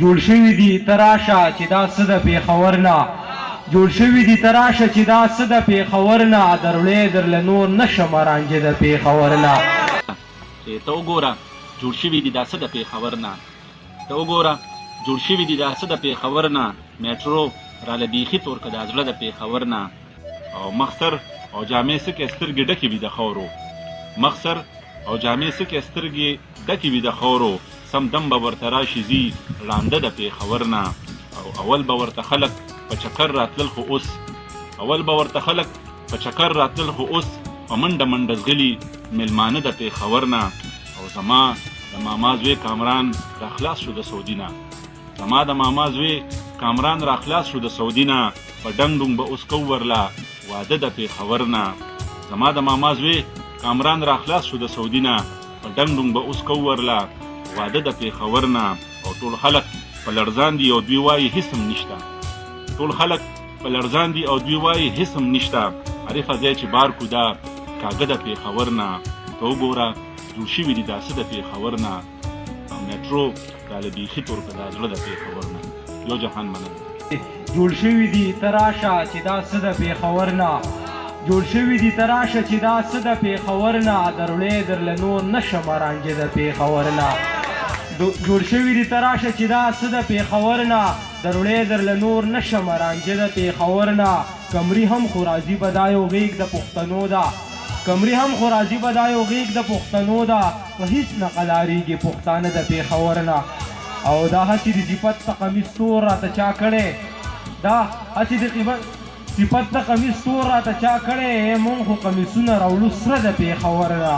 جوړ شوي دي تراشه چې دا څه د پېښور نه جوړ شوي دي تراشه چې دا څه د پېښور نه درولې درله نور نشم رانجه د پېښور نه ته وګوره جوړ شوي دي دا څه د پېښور نه ته وګوره جوړ شوي دي دا څه د پېښور نه میټرو راله بیخي تور که دا زړه د پېښور نه او مخسر او جامې څکې سترګې ډکې وي د خاورو مخسر او جامې څکې سترګې ډکې وي د خاورو سم دم به ورته راشي ځي ړانده د پېښور نه او اول به ورته خلک په چکر راتلل خو اوس په منډه منډه ځغلي میلمانه د پېښور نه او زما د ماما زوی کامران راخلاص شو د سعودي نه په ډنګ ډونګ به اوس کو ورله واده د پېښور نه زما د ماما زوی کامران راخلاص شو د سعودي نه په ډنګ ډونګ به اوس کو ورله واده د پېښور نه او ټول خلک په لړزان دي او دوی وایي هېڅ هم نشته عارفه ځای چې بار کو دا کاږه د پېښور نه ته وګوره جوړ شوي دي دا څه د پېښور نه او میټرو راله بیخي تور که دا زړه د پېښور نه یو جهان مننه جوړ شوي دي تراشه چې دا څه د پېښور نه درولې درله نور نشم رانجه د پېښور نه جوړ شوي دي تراشه چې دا څه د پېښور نه درولې درله نور نشم رانجه د پېښور نه کمري هم خو راځي به دا یو غېږ د پښتنو ده په هېڅ نه قلاریږي پښتانه د پېښور نه او دا هسې د صفت د قمیص تور راته چا کړی مونږ خو قمیصونه راوړو سره د پېښور نه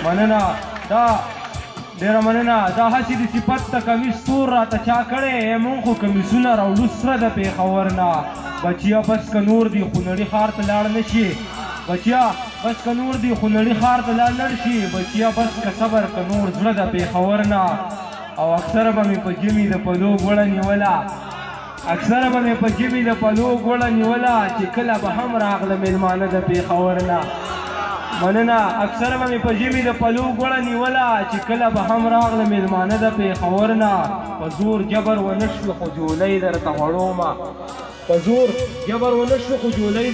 مننه ډېره مننه دا هسې د صفت د قمیص تور راته چا کړی مونږ خو قمیصونه راوړو سره د پېښور نه بچیا بس که نور دی خو نړۍ ښار ته لاړ نه شي بچیا بس که صبر که نور زړه د پېښور نه او اکثره به مې په ژمي د پلو ګوړه نیوله چې کله به هم راغله میلمانه د پېښور نه مننه اکثره به مې په ژمي د پلو ګوړه نیوله چې کله به هم راغله میلمانه د پېښور نه په زور جبر ونه شوه خو جولۍ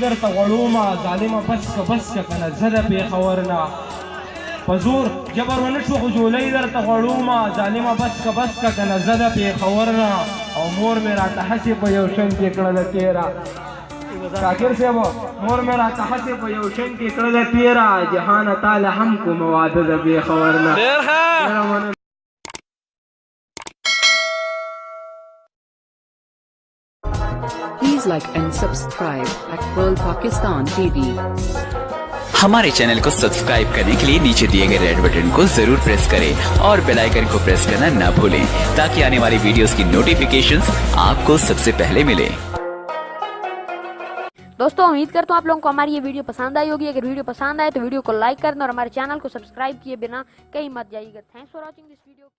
درته غوړومه ظالمه بس که کنه زه د پېښور نه په زور جبر ونه شو خو جولۍ درته غوړومه ظالمه بس که کنه زه د پېښور نه او مور مې راته هسې په یو شن کې کړله تېره شاکر صاحب مور مې راته هسې په یو شن کې کړله تېره جهانه تاله هم کوم واده د پېښور نه Please like and subscribe at World Pakistan TV. हमारे चैनल को सब्सक्राइब करने के लिए नीचे दिए गए रेड बटन को जरूर प्रेस करें और बेल आइकन को प्रेस करना ना भूलें ताकि आने वाली वीडियोस की नोटिफिकेशंस आपको सबसे पहले मिले। दोस्तों उम्मीद करता हूँ आप लोगों को हमारी ये वीडियो पसंद आई होगी। अगर वीडियो पसंद आए तो वीडियो को लाइक करना और हमारे चैनल को सब्सक्राइब किए बिना कहीं मत जाइएगा। Thanks for watching this video.